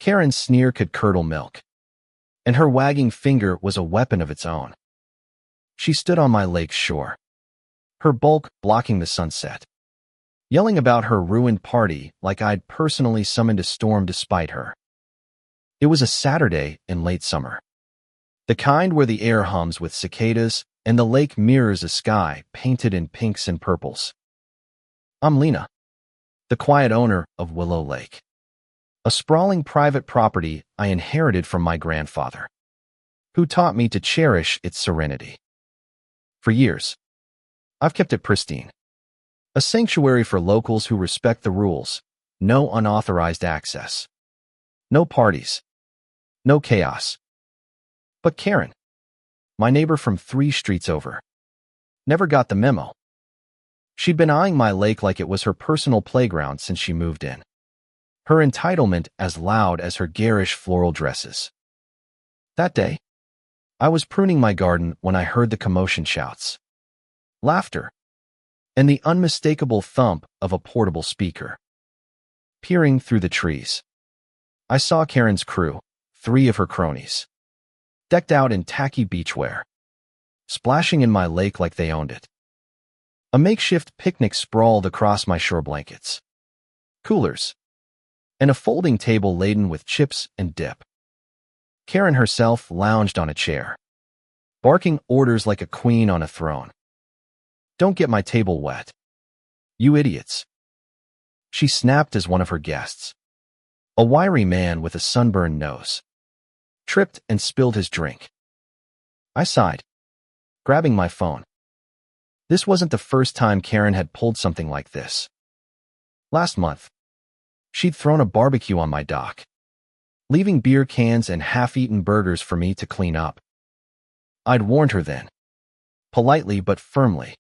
Karen's sneer could curdle milk, and her wagging finger was a weapon of its own. She stood on my lake's shore, her bulk blocking the sunset, yelling about her ruined party like I'd personally summoned a storm to spite her. It was a Saturday in late summer, the kind where the air hums with cicadas and the lake mirrors a sky painted in pinks and purples. I'm Lena, the quiet owner of Willow Lake, a sprawling private property I inherited from my grandfather, who taught me to cherish its serenity. For years, I've kept it pristine, a sanctuary for locals who respect the rules, no unauthorized access, no parties, no chaos. But Karen, my neighbor from 3 streets over, never got the memo. She'd been eyeing my lake like it was her personal playground since she moved in, her entitlement as loud as her garish floral dresses. That day, I was pruning my garden when I heard the commotion, shouts, laughter, and the unmistakable thump of a portable speaker. Peering through the trees, I saw Karen's crew, 3 of her cronies, decked out in tacky beachwear, splashing in my lake like they owned it. A makeshift picnic sprawled across my shore blankets, coolers, and a folding table laden with chips and dip. Karen herself lounged on a chair, barking orders like a queen on a throne. Don't get my table wet, you idiots, she snapped as one of her guests, a wiry man with a sunburned nose, tripped and spilled his drink. I sighed, grabbing my phone. This wasn't the first time Karen had pulled something like this. Last month, she'd thrown a barbecue on my dock, leaving beer cans and half-eaten burgers for me to clean up. I'd warned her then, politely but firmly,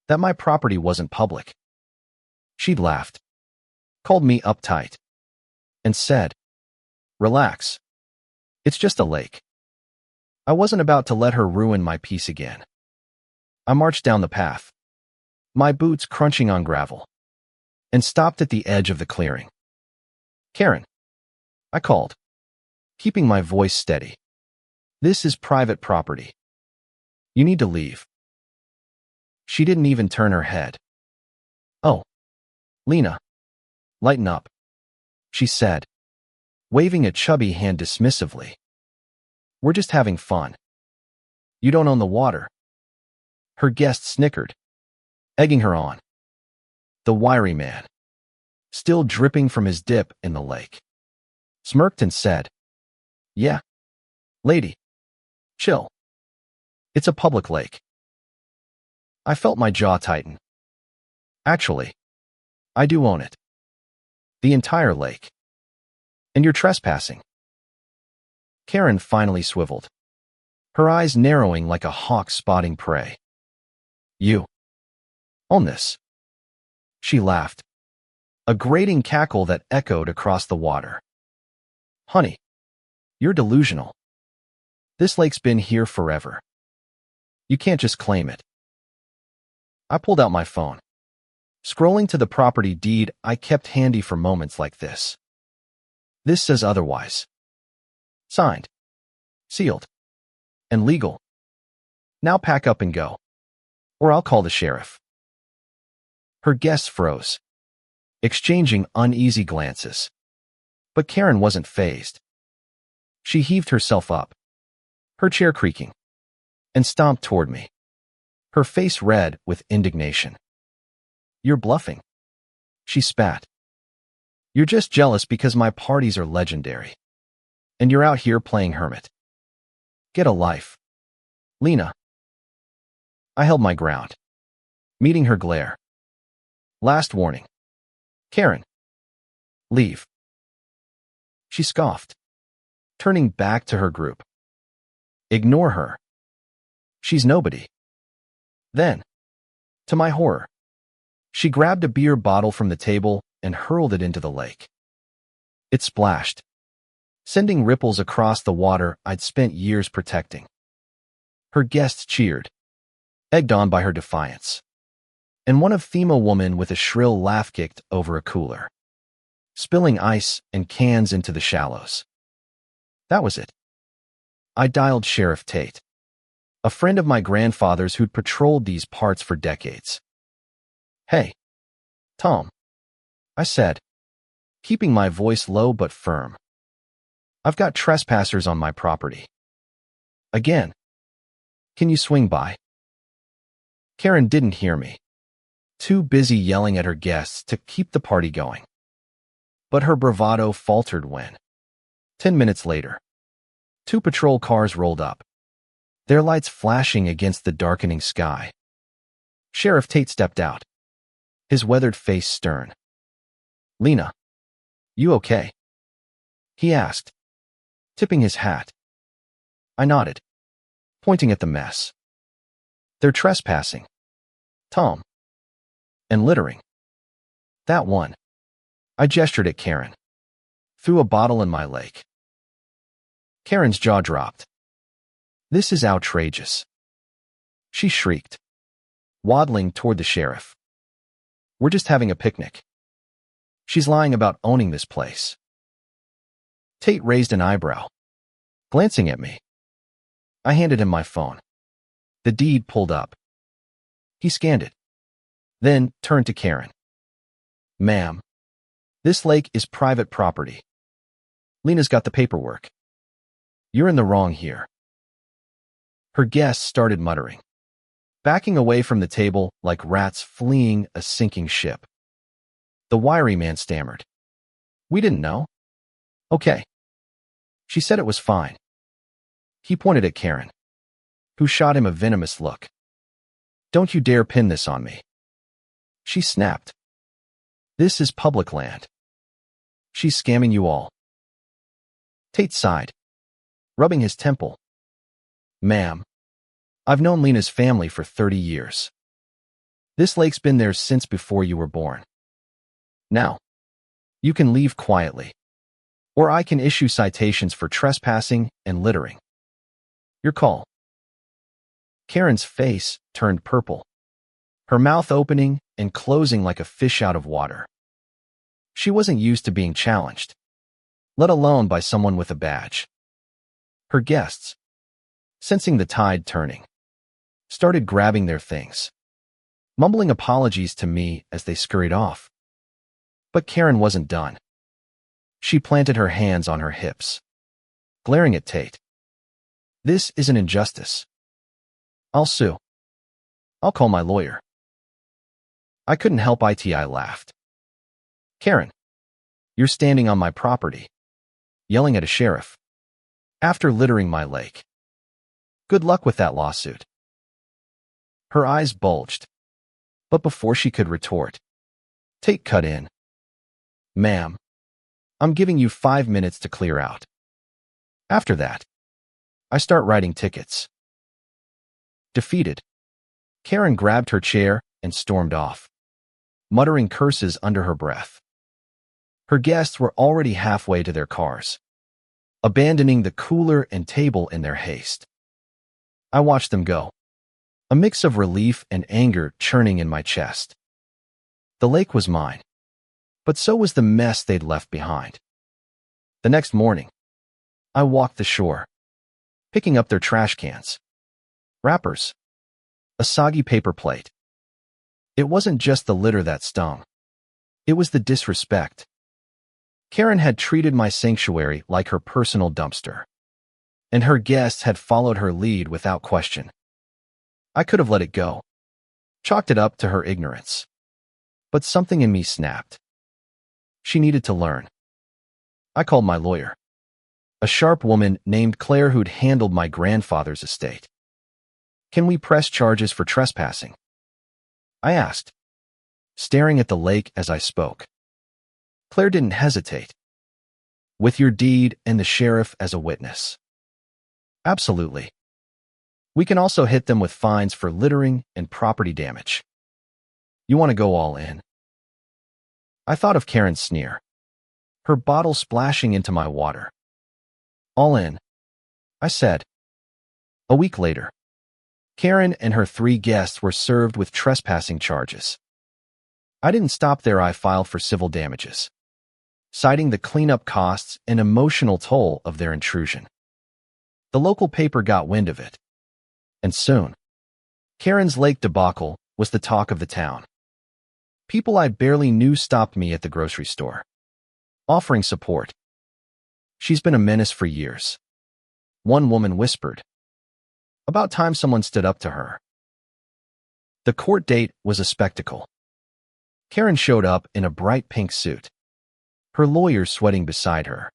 that my property wasn't public. She'd laughed, called me uptight, and said, relax, it's just a lake. I wasn't about to let her ruin my peace again. I marched down the path, my boots crunching on gravel, and stopped at the edge of the clearing. Karen, I called, keeping my voice steady. This is private property. You need to leave. She didn't even turn her head. Oh, Lena, lighten up, she said, waving a chubby hand dismissively. We're just having fun. You don't own the water. Her guest snickered, egging her on. The wiry man, still dripping from his dip in the lake, smirked and said, yeah, lady, chill. It's a public lake. I felt my jaw tighten. Actually, I do own it. The entire lake. And you're trespassing. Karen finally swiveled, her eyes narrowing like a hawk spotting prey. You own this. She laughed, a grating cackle that echoed across the water. Honey, you're delusional. This lake's been here forever. You can't just claim it. I pulled out my phone, scrolling to the property deed I kept handy for moments like this. This says otherwise. Signed, sealed, and legal. Now pack up and go, or I'll call the sheriff. Her guests froze, exchanging uneasy glances. But Karen wasn't fazed. She heaved herself up, her chair creaking, and stomped toward me, her face red with indignation. You're bluffing, she spat. You're just jealous because my parties are legendary, and you're out here playing hermit. Get a life, Lena. I held my ground, meeting her glare. Last warning. Karen, leave. She scoffed, turning back to her group. Ignore her. She's nobody. Then, to my horror, she grabbed a beer bottle from the table and hurled it into the lake. It splashed, sending ripples across the water I'd spent years protecting. Her guests cheered, egged on by her defiance, and one of them, a woman with a shrill laugh, kicked over a cooler. spilling ice and cans into the shallows. That was it. I dialed Sheriff Tate, a friend of my grandfather's who'd patrolled these parts for decades. "Hey, Tom," I said, keeping my voice low but firm. "I've got trespassers on my property. Again. Can you swing by?" Karen didn't hear me, too busy yelling at her guests to keep the party going. But her bravado faltered when, 10 minutes later, 2 patrol cars rolled up, their lights flashing against the darkening sky. Sheriff Tate stepped out, his weathered face stern. "Lena, you okay?" he asked, tipping his hat. I nodded, pointing at the mess. "They're trespassing, Tom. And littering. That one." I gestured at Karen. "Threw a bottle in my lake." Karen's jaw dropped. "This is outrageous," she shrieked, waddling toward the sheriff. "We're just having a picnic. She's lying about owning this place." Tate raised an eyebrow, glancing at me. I handed him my phone. The deed pulled up. He scanned it, then turned to Karen. "Ma'am, this lake is private property. Lena's got the paperwork. You're in the wrong here." Her guests started muttering, backing away from the table like rats fleeing a sinking ship. The wiry man stammered, "We didn't know." "Okay." She said it was fine. He pointed at Karen, who shot him a venomous look. "Don't you dare pin this on me." She snapped. "This is public land. She's scamming you all." Tate sighed, rubbing his temple. "Ma'am, I've known Lena's family for 30 years. This lake's been theirs since before you were born. Now, you can leave quietly, or I can issue citations for trespassing and littering. Your call." Karen's face turned purple, her mouth opening and closing like a fish out of water. She wasn't used to being challenged, let alone by someone with a badge. Her guests, sensing the tide turning, started grabbing their things, mumbling apologies to me as they scurried off. But Karen wasn't done. She planted her hands on her hips, glaring at Tate. "This is an injustice. I'll sue. I'll call my lawyer." I couldn't help it. I laughed. "Karen, you're standing on my property, yelling at a sheriff, after littering my lake. Good luck with that lawsuit." Her eyes bulged, but before she could retort, Tate cut in. "Ma'am, I'm giving you 5 minutes to clear out. After that, I start writing tickets." Defeated, Karen grabbed her chair and stormed off, muttering curses under her breath. Her guests were already halfway to their cars, abandoning the cooler and table in their haste. I watched them go, a mix of relief and anger churning in my chest. The lake was mine, but so was the mess they'd left behind. The next morning, I walked the shore, picking up their trash cans, wrappers, a soggy paper plate. It wasn't just the litter that stung. It was the disrespect. Karen had treated my sanctuary like her personal dumpster, and her guests had followed her lead without question. I could have let it go, chalked it up to her ignorance. But something in me snapped. She needed to learn. I called my lawyer, a sharp woman named Claire who'd handled my grandfather's estate. "Can we press charges for trespassing?" I asked, staring at the lake as I spoke. Claire didn't hesitate. "With your deed and the sheriff as a witness." "Absolutely. We can also hit them with fines for littering and property damage. You want to go all in?" I thought of Karen's sneer, her bottle splashing into my water. "All in," I said. A week later, Karen and her 3 guests were served with trespassing charges. I didn't stop there. I filed for civil damages, citing the cleanup costs and emotional toll of their intrusion. The local paper got wind of it, and soon, Karen's lake debacle was the talk of the town. People I barely knew stopped me at the grocery store, offering support. "She's been a menace for years," one woman whispered. "About time someone stood up to her." The court date was a spectacle. Karen showed up in a bright pink suit, her lawyer sweating beside her.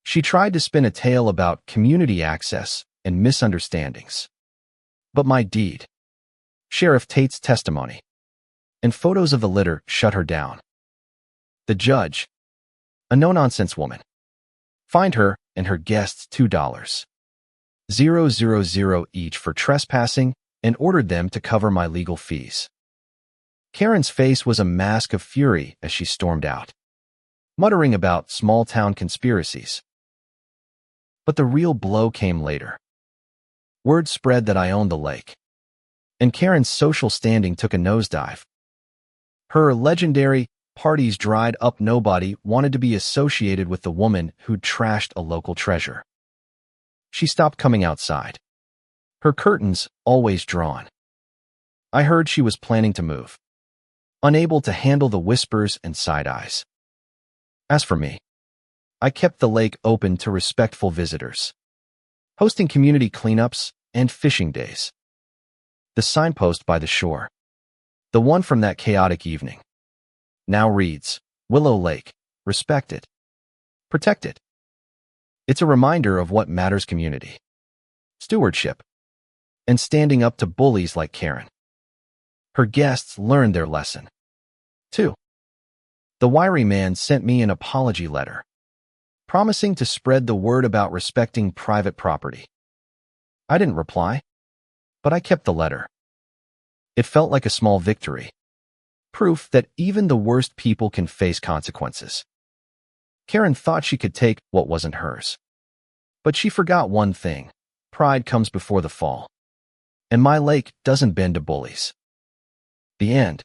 She tried to spin a tale about community access and misunderstandings. But my deed, Sheriff Tate's testimony, and photos of the litter shut her down. The judge, a no-nonsense woman, fined her and her guests $2,000 each for trespassing and ordered them to cover my legal fees. Karen's face was a mask of fury as she stormed out, muttering about small-town conspiracies. But the real blow came later. Word spread that I owned the lake, and Karen's social standing took a nosedive. Her legendary "parties dried up" nobody wanted to be associated with the woman who'd trashed a local treasure. She stopped coming outside, her curtains always drawn. I heard she was planning to move, unable to handle the whispers and side-eyes. As for me, I kept the lake open to respectful visitors, hosting community cleanups and fishing days. The signpost by the shore, the one from that chaotic evening, now reads, "Willow Lake, respect it, protect it." It's a reminder of what matters: community, stewardship, and standing up to bullies like Karen. Her guests learned their lesson, too. The wiry man sent me an apology letter, promising to spread the word about respecting private property. I didn't reply, but I kept the letter. It felt like a small victory, proof that even the worst people can face consequences. Karen thought she could take what wasn't hers, but she forgot one thing: pride comes before the fall, and my lake doesn't bend to bullies. The end.